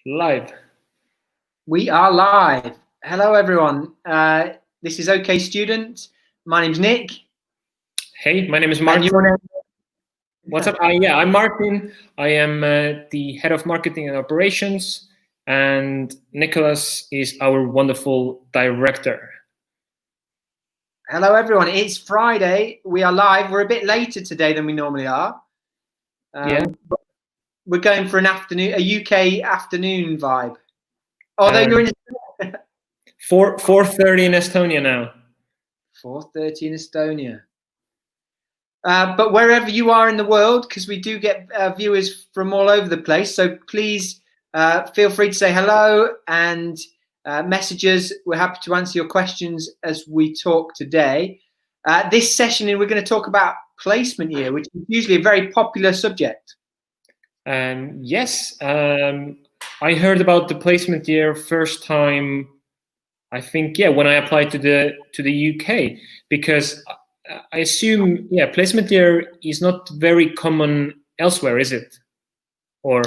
Live. We are live. Hello, everyone. This is OK Student. My name's Nick. Hey, my name is And Martin. your name? What's up? I'm Martin. I am the head of marketing and operations, and Nicholas is our wonderful director. Hello, everyone. It's Friday. We are live. We're a bit later today than we normally are. Yeah. We're going for an afternoon, a UK afternoon vibe. Although you're in 4:30 in Estonia now. 4:30 in Estonia. But wherever you are in the world, because we do get viewers from all over the place, so please feel free to say hello and message us. We're happy to answer your questions as we talk today. This session, we're going to talk about placement year, which is usually a very popular subject. Yes, I heard about the placement year first time, I think, when I applied to the UK, because I assume, placement year is not very common elsewhere, is it? Or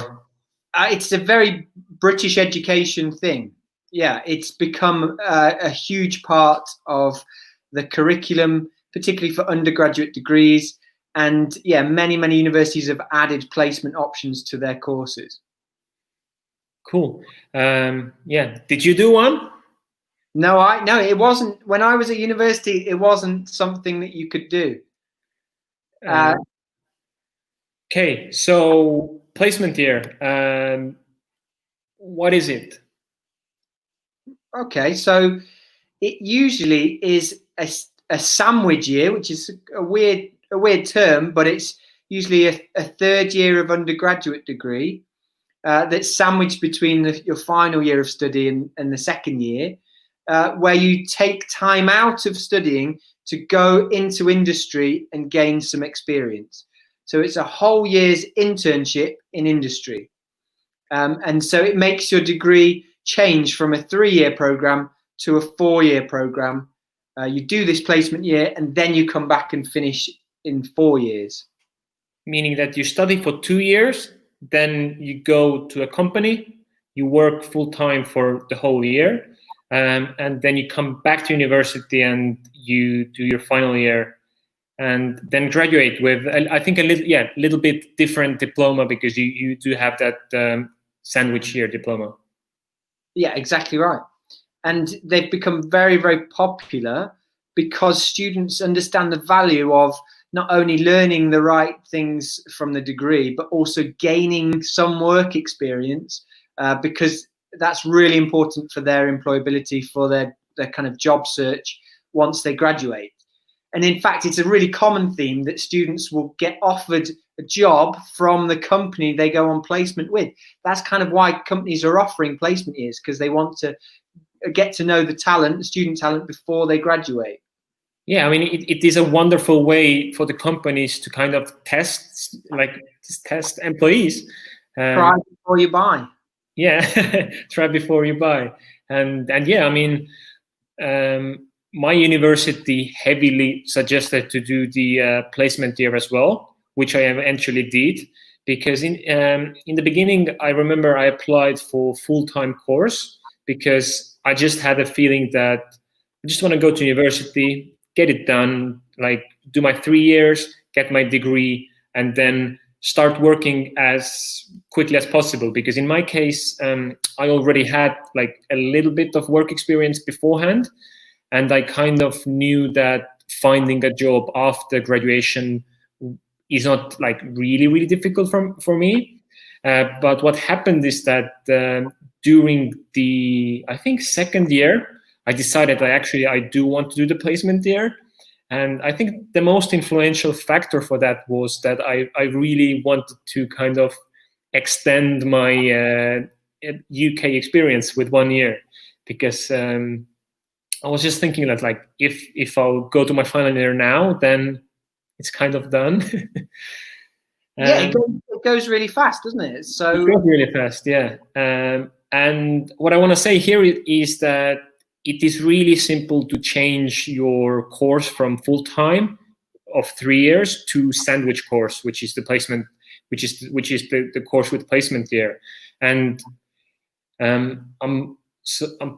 it's a very British education thing. Yeah, it's become a huge part of the curriculum, particularly for undergraduate degrees. And many universities have added placement options to their courses. Cool. Did you do one? No, it wasn't. When I was at university, it wasn't something that you could do. Okay, so placement year. What is it? Okay, so it usually is a sandwich year, which is a weird term, but it's usually a third year of undergraduate degree that's sandwiched between your final year of study and the second year, where you take time out of studying to go into industry and gain some experience. So it's a whole year's internship in industry. And so it makes your degree change from a 3-year program to a 4-year program. You do this placement year and then you come back and finish in 4 years. Meaning that you study for 2 years, then you go to a company, you work full-time for the whole year, and then you come back to university and you do your final year and then graduate with, I think, a little bit different diploma, because you do have that sandwich year diploma. Yeah, exactly right. And they've become very, very popular because students understand the value of not only learning the right things from the degree, but also gaining some work experience, because that's really important for their employability, for their kind of job search once they graduate. And in fact, it's a really common theme that students will get offered a job from the company they go on placement with. That's kind of why companies are offering placement years, because they want to get to know the student talent before they graduate. Yeah, I mean, it is a wonderful way for the companies to kind of test employees. Try before you buy. Yeah, try before you buy. And I mean, my university heavily suggested to do the placement year as well, which I eventually did, because in the beginning, I remember I applied for full-time course because I just had a feeling that I just want to go to university, get it done, like do my 3 years, get my degree, and then start working as quickly as possible. Because in my case, I already had like a little bit of work experience beforehand, and I kind of knew that finding a job after graduation is not like really difficult for me. But what happened is that during the, I think, second year, I decided I do want to do the placement year. And I think the most influential factor for that was that I really wanted to kind of extend my UK experience with 1 year, because I was just thinking that, like, if I'll go to my final year now, then it's kind of done. It goes really fast, doesn't it? So it goes really fast, yeah. And what I want to say here is that it is really simple to change your course from full-time of 3 years to sandwich course, which is the placement, which is the course with placement year. And I'm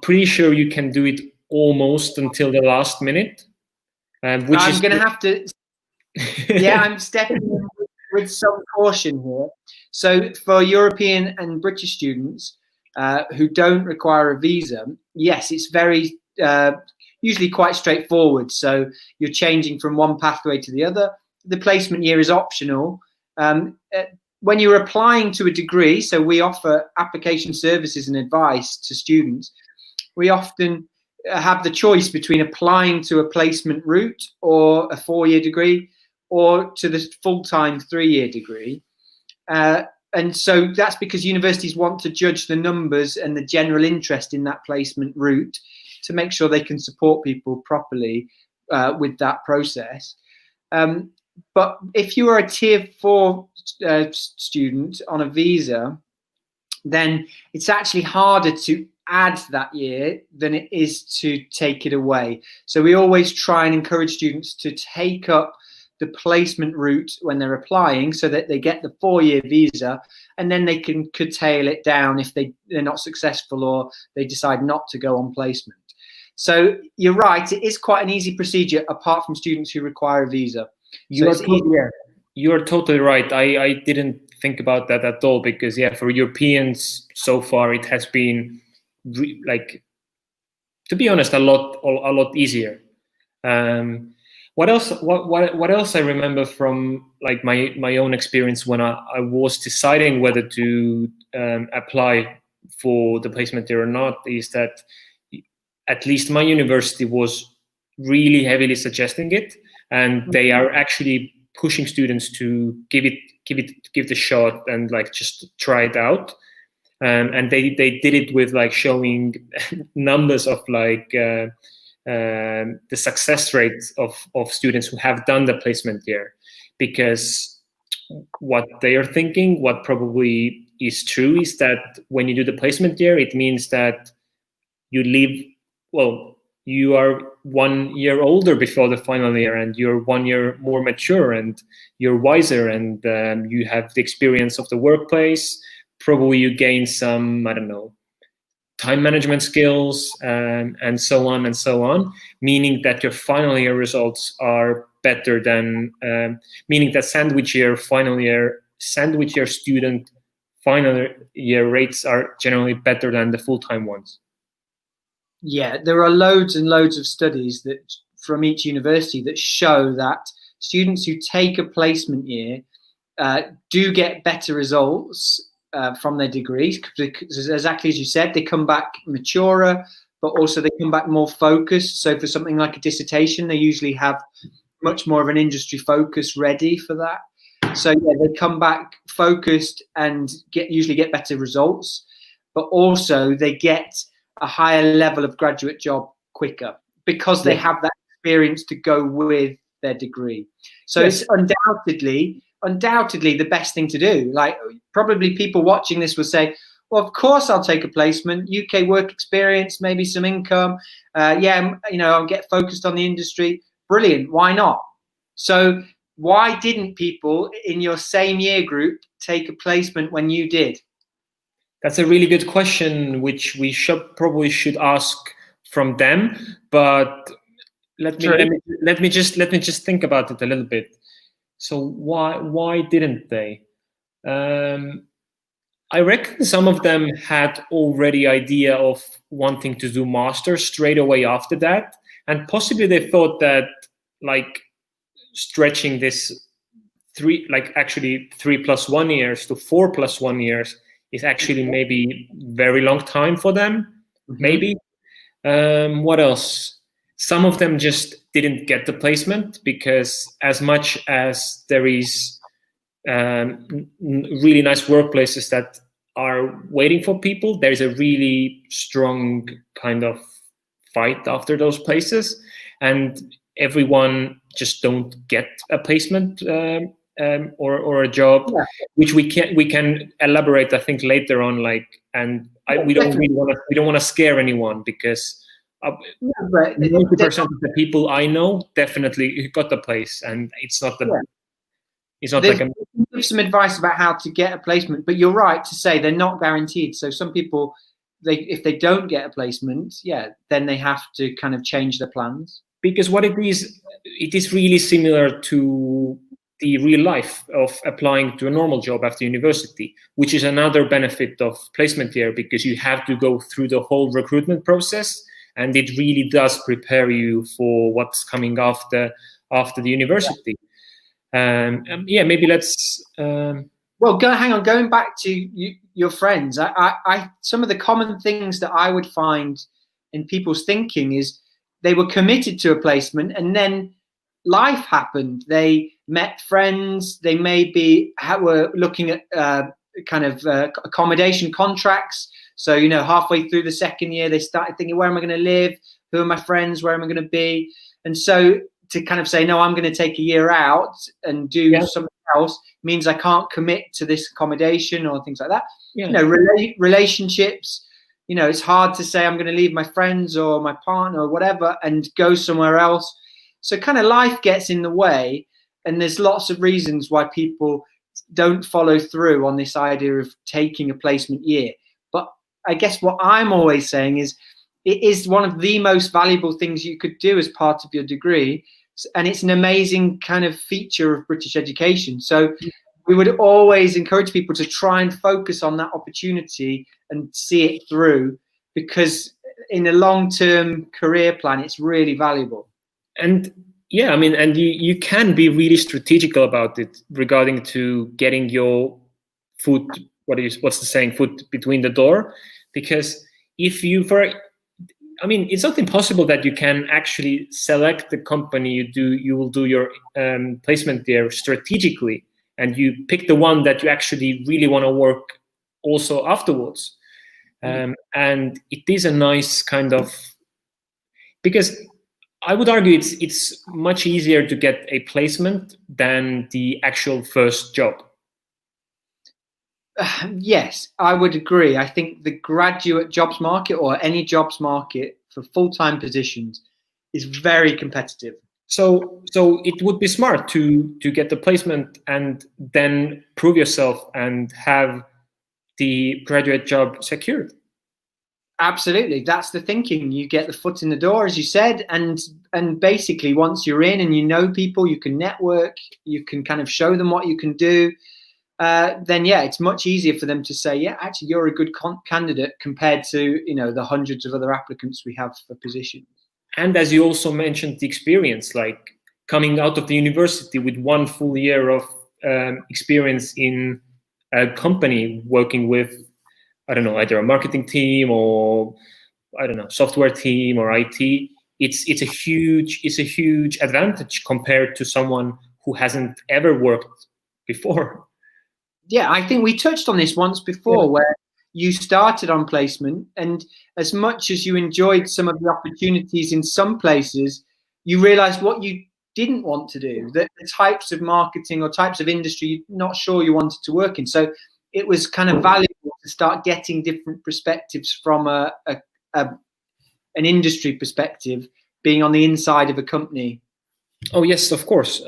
pretty sure you can do it almost until the last minute, which I'm is going to have to. Yeah, I'm stepping in with some caution here. So for European and British students who don't require a visa, yes, it's very usually quite straightforward. So you're changing from one pathway to the other. The placement year is optional. When you're applying to a degree, so we offer application services and advice to students, we often have the choice between applying to a placement route or a 4-year degree or to the full-time 3-year degree. And so that's because universities want to judge the numbers and the general interest in that placement route to make sure they can support people properly with that process. But if you are a tier 4 student on a visa, then it's actually harder to add that year than it is to take it away. So we always try and encourage students to take up the placement route when they're applying so that they get the 4-year visa, and then they can curtail it down if they're not successful or they decide not to go on placement. So you're right, it is quite an easy procedure apart from students who require a visa. You are totally right. I didn't think about that at all, because for Europeans so far it has been like, to be honest, a lot easier. What else? What else I remember from like my own experience when I was deciding whether to apply for the placement year or not is that at least my university was really heavily suggesting it, and they are actually pushing students to give the shot and like just try it out. And they did it with like showing numbers of like the success rates of students who have done the placement year, because what they are thinking, what probably is true, is that when you do the placement year, it means that you are 1 year older before the final year, and you're 1 year more mature, and you're wiser, and you have the experience of the workplace. Probably you gain some, I don't know, time management skills, and so on and so on, meaning that your final year results are better than, meaning that sandwich year student final year rates are generally better than the full-time ones. Yeah, there are loads and loads of studies that from each university that show that students who take a placement year do get better results from their degrees, because exactly as you said, they come back maturer, but also they come back more focused. So for something like a dissertation, they usually have much more of an industry focus ready for that. So yeah, they come back focused and usually get better results, but also they get a higher level of graduate job quicker because they have that experience to go with their degree. So it's undoubtedly the best thing to do. Like, probably people watching this will say, well, of course I'll take a placement, UK work experience, maybe some income. I'll get focused on the industry. Brilliant. Why not? So why didn't people in your same year group take a placement when you did? That's a really good question, which we probably should ask from them. But let me just think about it a little bit. So why didn't they? I reckon some of them had already idea of wanting to do masters straight away after that, and possibly they thought that like stretching this 3 + 1 years to 4 + 1 years is actually maybe very long time for them. Maybe. What else? Some of them just didn't get the placement because, as much as there is really nice workplaces that are waiting for people, there's a really strong kind of fight after those places, and everyone just don't get a placement or a job, which we can elaborate, I think, later on. We don't want to scare anyone, because 90% of the people I know definitely got the place, and it's not the. It's not like give some advice about how to get a placement, but you're right to say they're not guaranteed. So some people if they don't get a placement, then they have to kind of change their plans. Because what it is really similar to the real life of applying to a normal job after university, which is another benefit of placement year, because you have to go through the whole recruitment process, and it really does prepare you for what's coming after the university. Maybe let's. Well, going back to your friends, I some of the common things that I would find in people's thinking is they were committed to a placement, and then life happened. They met friends. They maybe were looking at accommodation contracts. So, halfway through the second year, they started thinking, where am I going to live? Who are my friends? Where am I going to be? And so to kind of say, no, I'm going to take a year out and do something else means I can't commit to this accommodation or things like that. Relationships, it's hard to say I'm going to leave my friends or my partner or whatever and go somewhere else. So kind of life gets in the way, and there's lots of reasons why people don't follow through on this idea of taking a placement year. But I guess what I'm always saying is it is one of the most valuable things you could do as part of your degree. And it's an amazing kind of feature of British education. So we would always encourage people to try and focus on that opportunity and see it through, because in a long-term career plan, it's really valuable. And and you can be really strategical about it regarding to getting your foot, what's the saying, foot between the door, because if it's not impossible that you can actually select the company you will do your placement there strategically, and you pick the one that you actually really want to work also afterwards. And it is a nice kind of, because I would argue it's much easier to get a placement than the actual first job. Yes, I would agree. I think the graduate jobs market, or any jobs market for full-time positions, is very competitive. So it would be smart to get the placement and then prove yourself and have the graduate job secured. Absolutely, that's the thinking. You get the foot in the door, as you said, and basically once you're in and you know people, you can network, you can kind of show them what you can do. Then it's much easier for them to say, actually, you're a good candidate compared to the hundreds of other applicants we have for positions. And as you also mentioned, the experience, like coming out of the university with 1 full year of experience in a company working with, either a marketing team or software team or IT. It's a huge advantage compared to someone who hasn't ever worked before. Yeah, I think we touched on this once before, where you started on placement, and as much as you enjoyed some of the opportunities in some places, you realized what you didn't want to do, the types of marketing or types of industry you're not sure you wanted to work in. So it was kind of valuable to start getting different perspectives from an industry perspective, being on the inside of a company. Oh, yes, of course.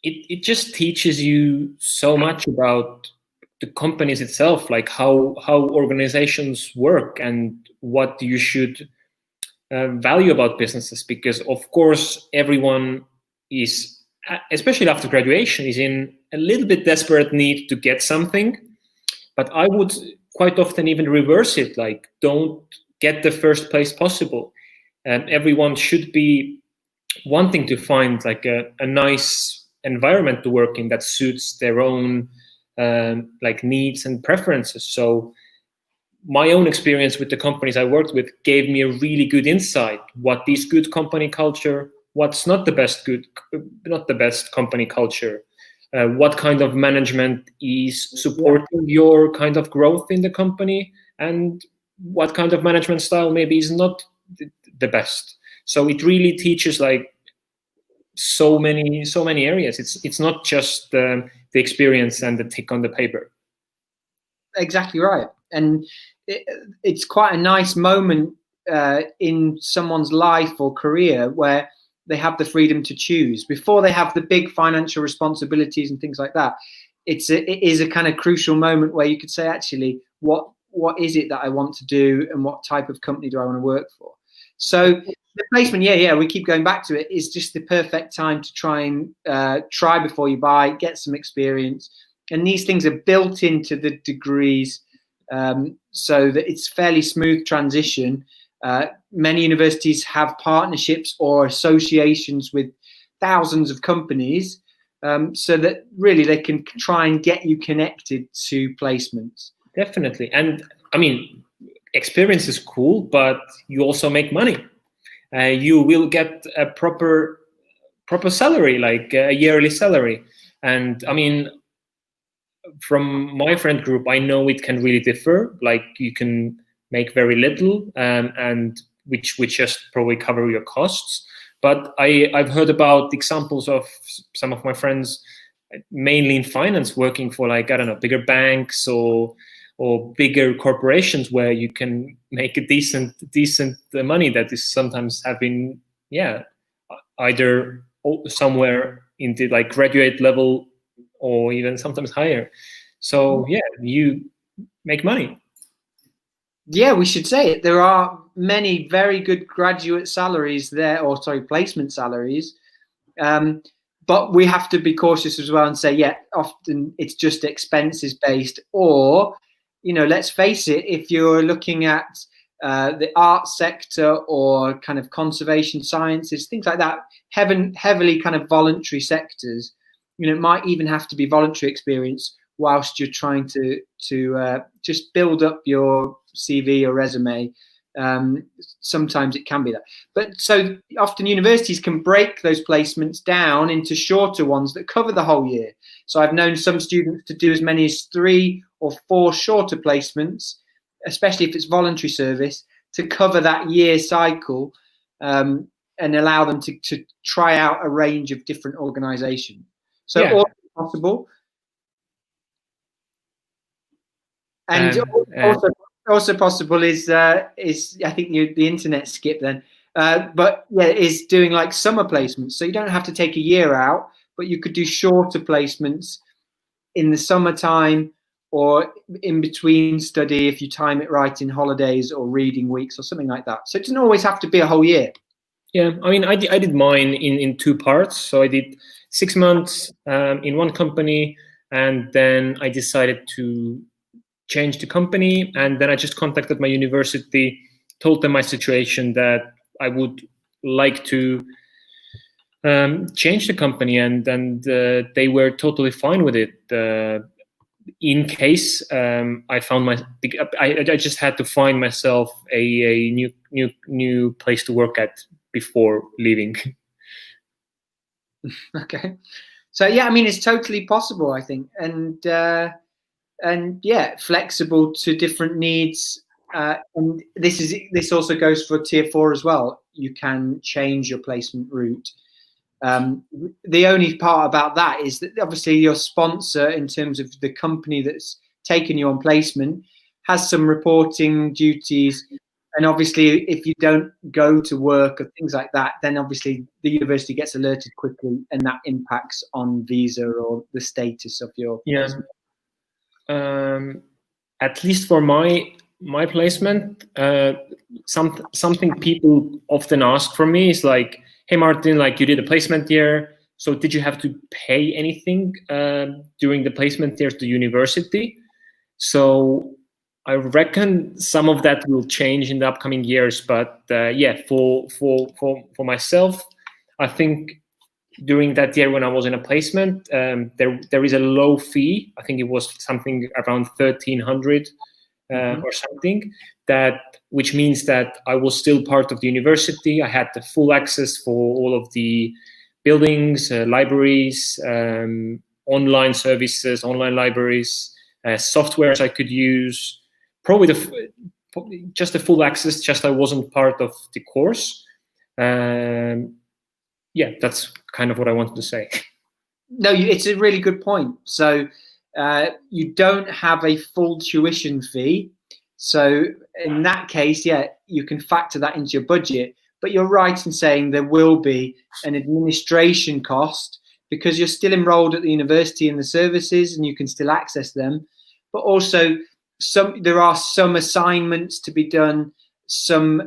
It just teaches you so much about the companies itself, like how organizations work and what you should value about businesses, because of course everyone is, especially after graduation, is in a little bit desperate need to get something. But I would quite often even reverse it, like don't get the first place possible. Everyone should be wanting to find like a nice environment to work in that suits their own needs and preferences. So my own experience with the companies I worked with gave me a really good insight what is good company culture, what's not the best company culture, what kind of management is supporting your kind of growth in the company, and what kind of management style maybe is not the best. So it really teaches like so many areas. It's not just the experience and the tick on the paper. Exactly right. And it's quite a nice moment in someone's life or career where they have the freedom to choose before they have the big financial responsibilities and things like that. it is a kind of crucial moment where you could say, actually, what is it that I want to do, and what type of company do I want to work for? So the placement, we keep going back to it, is just the perfect time to try before you buy, get some experience. And these things are built into the degrees, so that it's fairly smooth transition. Many universities have partnerships or associations with thousands of companies, so that really they can try and get you connected to placements. Definitely. And I mean, experience is cool, but you also make money. You will get a proper salary, like a yearly salary. And I mean, from my friend group, I know it can really differ. Like you can make very little, and which just probably cover your costs. But I've heard about examples of some of my friends, mainly in finance, working for, like, I don't know, bigger banks or bigger corporations, where you can make a decent money that is sometimes having, either somewhere in the like graduate level or even sometimes higher. So you make money. Yeah, we should say it. There are many very good graduate salaries there, placement salaries. But we have to be cautious as well and say, often it's just expenses based, or, let's face it, if you're looking at the art sector or kind of conservation sciences, things like that, heavily kind of voluntary sectors, it might even have to be voluntary experience whilst you're trying to just build up your CV or resume. Sometimes it can be that. But so often universities can break those placements down into shorter ones that cover the whole year. So I've known some students to do as many as 3 or 4 shorter placements, especially if it's voluntary service, to cover that year cycle, and allow them to try out a range of different organizations. So all possible. And also possible is I think the internet skip then, is doing like summer placements. So you don't have to take a year out, but you could do shorter placements in the summertime or in between study if you time it right, in holidays or reading weeks or something like that. So it doesn't always have to be a whole year. Yeah, I mean, I did mine in 2 parts. So I did 6 months in one company, and then I decided to change the company, and then I just contacted my university, told them my situation, that I would like to change the company, and they were totally fine with it. In case I just had to find myself a new place to work at before leaving. Okay, so I mean, it's totally possible, I think, and flexible to different needs. And this also goes for Tier 4 as well. You can change your placement route. The only part about that is that obviously your sponsor, in terms of the company that's taken you on placement, has some reporting duties. And obviously, if you don't go to work or things like that, then obviously the university gets alerted quickly, and that impacts on visa or the status of your placement. At least for my placement, something people often ask from me is like, hey Martin, like, you did a placement year, so did you have to pay anything during the placement year to the university? So I reckon some of that will change in the upcoming years, but for myself, I think during that year when I was in a placement, there is a low fee. I think it was something around 1,300 or something, which means that I was still part of the university. I had the full access for all of the buildings, libraries, online services, online libraries, softwares I could use. Probably just the full access, just I wasn't part of the course. That's kind of what I wanted to say. No, it's a really good point. So you don't have a full tuition fee. So in that case, you can factor that into your budget. But you're right in saying there will be an administration cost, because you're still enrolled at the university and the services, and you can still access them. But also, there are some assignments to be done, some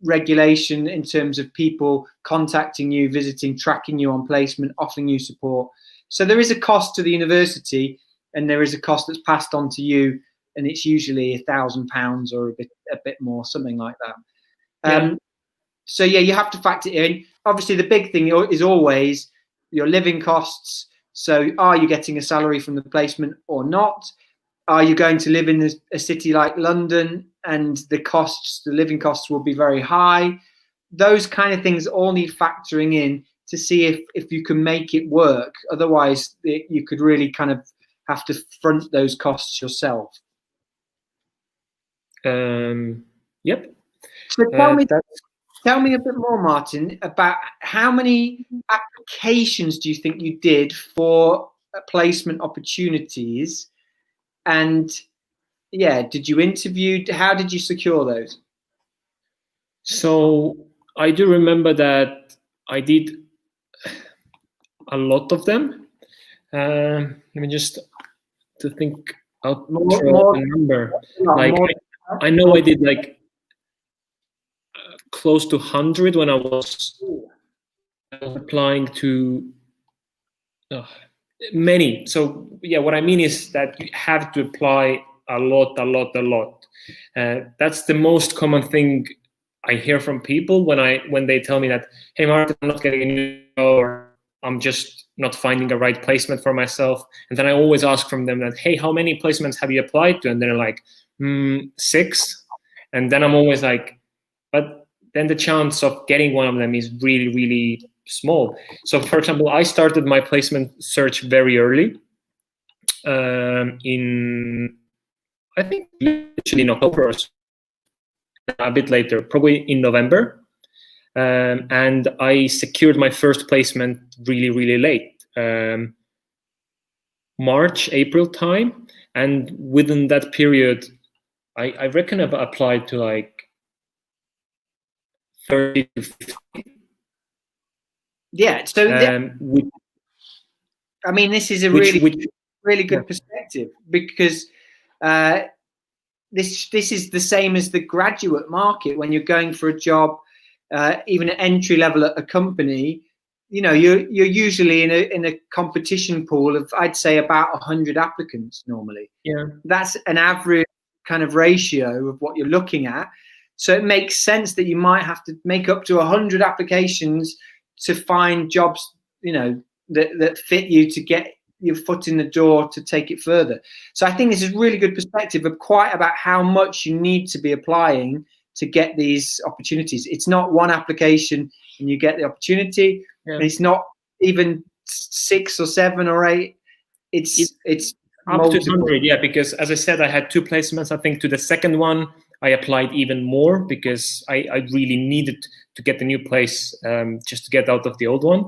regulation in terms of people contacting you, visiting, tracking you on placement, offering you support. So there is a cost to the university, and there is a cost that's passed on to you, and it's usually £1,000 or a bit more, something like that. So yeah, you have to factor it in. Obviously, the big thing is always your living costs. So are you getting a salary from the placement or not? Are you going to live in a city like London, and the living costs will be very high? Those kind of things all need factoring in to see if you can make it work. Otherwise, you could really kind of have to front those costs yourself. Yep. So tell me a bit more, Martin, about how many applications do you think you did for placement opportunities? And yeah, did you interview? How did you secure those? So I do remember that I did a lot of them. Let me just to think out a number. I know I did like close to 100 when I was applying to many. So yeah, what I mean is that you have to apply a lot. That's the most common thing I hear from people when they tell me that, hey Martin, I'm not getting a new job, or I'm just not finding a right placement for myself. And then I always ask from them that, hey, how many placements have you applied to? And they're like, 6. And then I'm always like, but then the chance of getting one of them is really, really small. So for example, I started my placement search very early, I think literally in October, or a bit later, probably in November. And I secured my first placement really, really late, March, April time. And within that period, I reckon I've applied to like 30 to 50. Yeah, so I mean, this is a really good perspective, because this is the same as the graduate market. When you're going for a job, even at entry level at a company, you know, you're usually in a competition pool of, I'd say, about 100 applicants normally. Yeah, that's an average kind of ratio of what you're looking at. So it makes sense that you might have to make up to 100 applications to find jobs, you know, that fit you, to get your foot in the door to take it further. So I think this is really good perspective of quite about how much you need to be applying to get these opportunities. It's not one application and you get the opportunity. Yeah. It's not even 6 or 7 or 8. It's up to 100. Yeah, because as I said, I had 2 placements. I think to the second one, I applied even more because I really needed to get the new place, just to get out of the old one.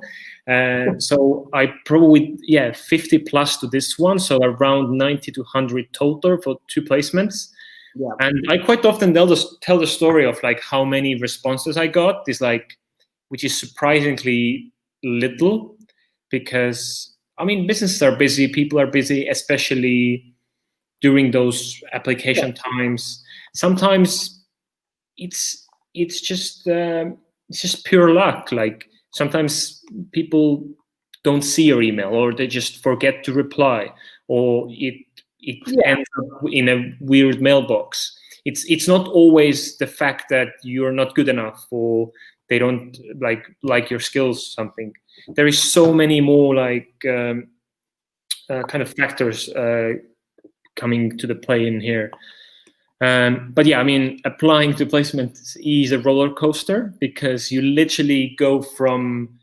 So I probably, 50 plus to this one. So around 90 to 100 total for 2 placements. Yeah. And I quite often tell the story of like how many responses I got, which is surprisingly little, because I mean, businesses are busy, people are busy, especially during those application times. Sometimes it's just pure luck. Like sometimes people don't see your email, or they just forget to reply, or it ends up in a weird mailbox. It's not always the fact that you're not good enough, or they don't like your skills or something. There is so many more kind of factors coming to the play in here. But yeah, I mean, applying to placements is a roller coaster, because you literally go from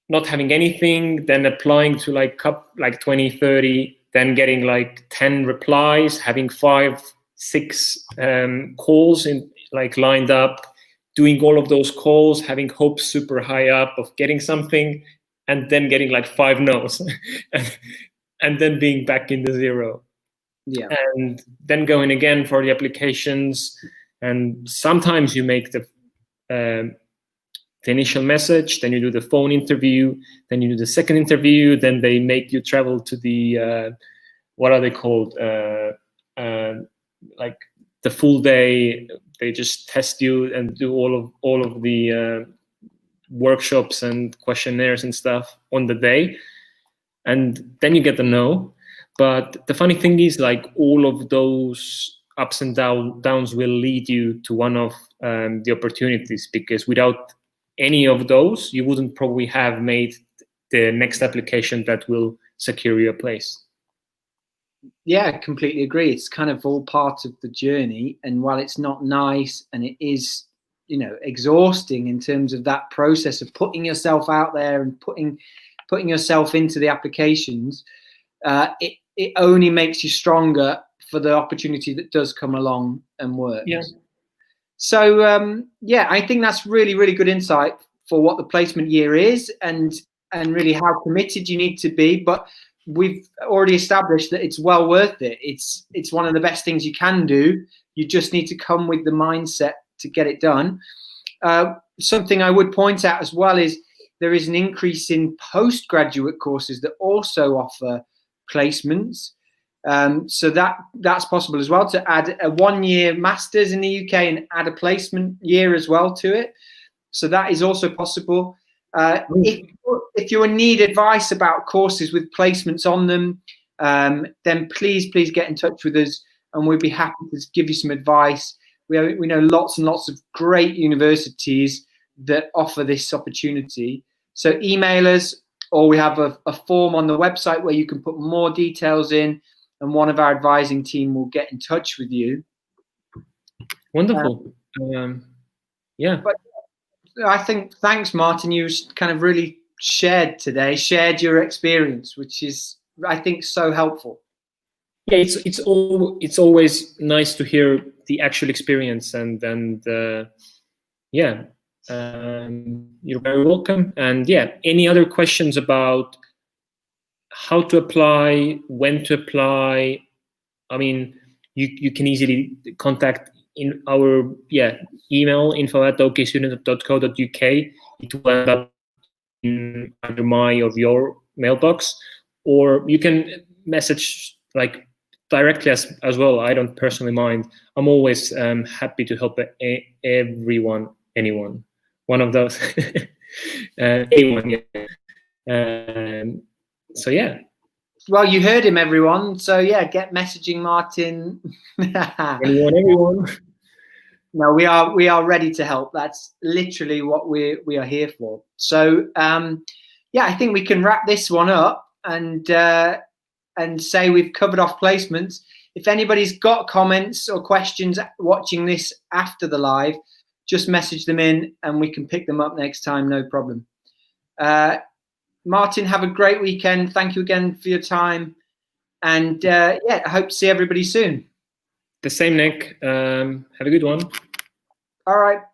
not having anything, then applying to like 20, 30, then getting like 10 replies, having 5, 6 calls lined up, doing all of those calls, having hopes super high up of getting something, and then getting like 5 no's, and then being back in the zero. Yeah. And then going again for the applications, and sometimes you make the the initial message, then you do the phone interview, then you do the second interview, then they make you travel to the what are they called? Like the full day. They just test you and do all of the workshops and questionnaires and stuff on the day, and then you get the no. But the funny thing is, like, all of those ups and downs will lead you to one of the opportunities, because without any of those, you wouldn't probably have made the next application that will secure your place. Yeah, I completely agree. It's kind of all part of the journey, and while it's not nice and it is, you know, exhausting in terms of that process of putting yourself out there and putting yourself into the applications, it only makes you stronger for the opportunity that does come along and works. Yeah. So yeah, I think that's really, really good insight for what the placement year is, and really how committed you need to be. But we've already established that it's well worth it. It's one of the best things you can do. You just need to come with the mindset to get it done. Something I would point out as well is there is an increase in postgraduate courses that also offer placements. So that's possible as well, to add a 1-year master's in the UK and add a placement year as well to it. So that is also possible. If you need advice about courses with placements on them, then please get in touch with us, and we'd be happy to give you some advice. We know lots and lots of great universities that offer this opportunity. So email us, or we have a form on the website where you can put more details in, and one of our advising team will get in touch with you. Wonderful. Yeah. But I think, thanks, Martin. You kind of really shared your experience, which is, I think, so helpful. Yeah, it's always nice to hear the actual experience, and yeah, you're very welcome. And yeah, any other questions about how to apply, when to apply, I mean, you can easily contact in our email, info@okstudent.co.uk. It will end up in either my or your mailbox, or you can message like directly as well. I don't personally mind. I'm always happy to help anyone, one of those. Anyone, yeah. So yeah. Well, you heard him, everyone. So yeah, get messaging Martin. Everyone. No, we are ready to help. That's literally what we are here for. So yeah, I think we can wrap this one up and say we've covered off placements. If anybody's got comments or questions watching this after the live, just message them in and we can pick them up next time, no problem. Martin, have a great weekend. Thank you again for your time. And yeah, I hope to see everybody soon. The same, Nick. Have a good one. All right.